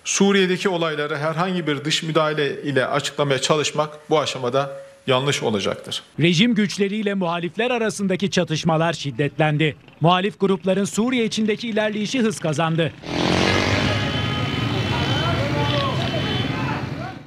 Suriye'deki olayları herhangi bir dış müdahale ile açıklamaya çalışmak bu aşamada yanlış olacaktır. Rejim güçleriyle muhalifler arasındaki çatışmalar şiddetlendi. Muhalif grupların Suriye içindeki ilerleyişi hız kazandı.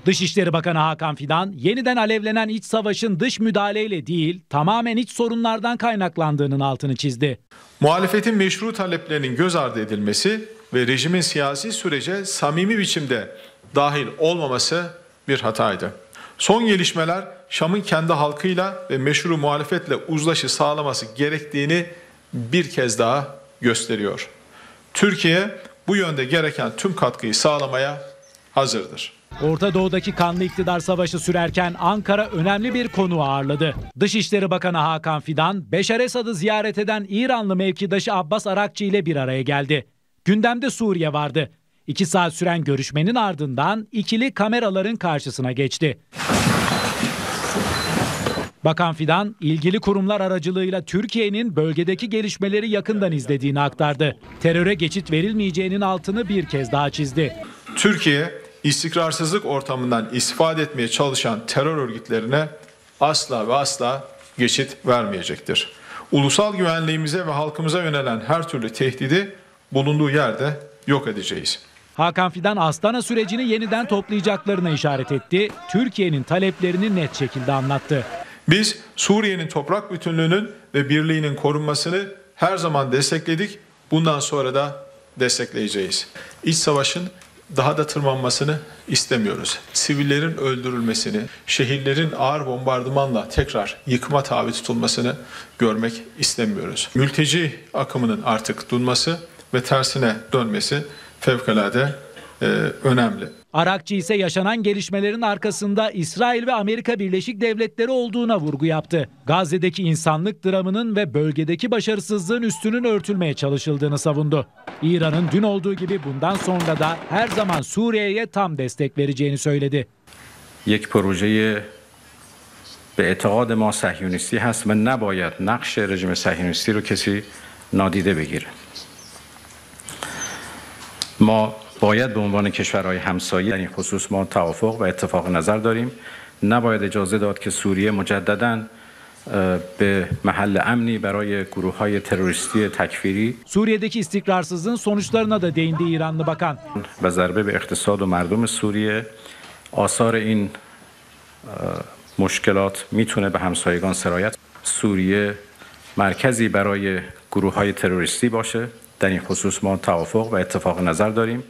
Dışişleri Bakanı Hakan Fidan, yeniden alevlenen iç savaşın dış müdahaleyle değil, tamamen iç sorunlardan kaynaklandığının altını çizdi. Muhalefetin meşru taleplerinin göz ardı edilmesi ve rejimin siyasi sürece samimi biçimde dahil olmaması bir hataydı. Son gelişmeler Şam'ın kendi halkıyla ve meşru muhalefetle uzlaşı sağlaması gerektiğini bir kez daha gösteriyor. Türkiye bu yönde gereken tüm katkıyı sağlamaya hazırdır. Orta Doğu'daki kanlı iktidar savaşı sürerken Ankara önemli bir konu ağırladı. Dışişleri Bakanı Hakan Fidan, Beşar Esad'ı ziyaret eden İranlı mevkidaşı Abbas Arakçı ile bir araya geldi. Gündemde Suriye vardı. 2 saat süren görüşmenin ardından ikili kameraların karşısına geçti. Bakan Fidan, ilgili kurumlar aracılığıyla Türkiye'nin bölgedeki gelişmeleri yakından izlediğini aktardı. Teröre geçit verilmeyeceğinin altını bir kez daha çizdi. Türkiye, istikrarsızlık ortamından istifade etmeye çalışan terör örgütlerine asla ve asla geçit vermeyecektir. Ulusal güvenliğimize ve halkımıza yönelen her türlü tehdidi bulunduğu yerde yok edeceğiz. Hakan Fidan, Astana sürecini yeniden toplayacaklarına işaret etti. Türkiye'nin taleplerini net şekilde anlattı. Biz Suriye'nin toprak bütünlüğünün ve birliğinin korunmasını her zaman destekledik. Bundan sonra da destekleyeceğiz. İç savaşın daha da tırmanmasını istemiyoruz. Sivillerin öldürülmesini, şehirlerin ağır bombardımanla tekrar yıkıma tabi tutulmasını görmek istemiyoruz. Mülteci akımının artık durması ve tersine dönmesi fevkalade önemli. Arakçı ise yaşanan gelişmelerin arkasında İsrail ve Amerika Birleşik Devletleri olduğuna vurgu yaptı. Gazze'deki insanlık dramının ve bölgedeki başarısızlığın üstünün örtülmeye çalışıldığını savundu. İran'ın dün olduğu gibi bundan sonra da her zaman Suriye'ye tam destek vereceğini söyledi. یک پروژه به اعتقاد ما صهیونیستی هست و نباید نقش رژیم صهیونیستی رو کسی نادیده بگیره. ما باید به عنوان کشورهای همسایه در این خصوص ما توافق و اتفاق نظر داریم. نباید اجازه داد که سوریه مجدداً به محل امنی برای گروه‌های تروریستی تکفیری. Suriye'deki istikrarsızlığın sonuçlarına da değindi İranlı bakan. و ضربه به اقتصاد و مردم سوریه آثار این مشکلات میتونه به همسایگان سرایت. سوریه مرکزی برای گروه‌های تروریستی باشه. در این خصوص ما توافق و اتفاق نظر داریم.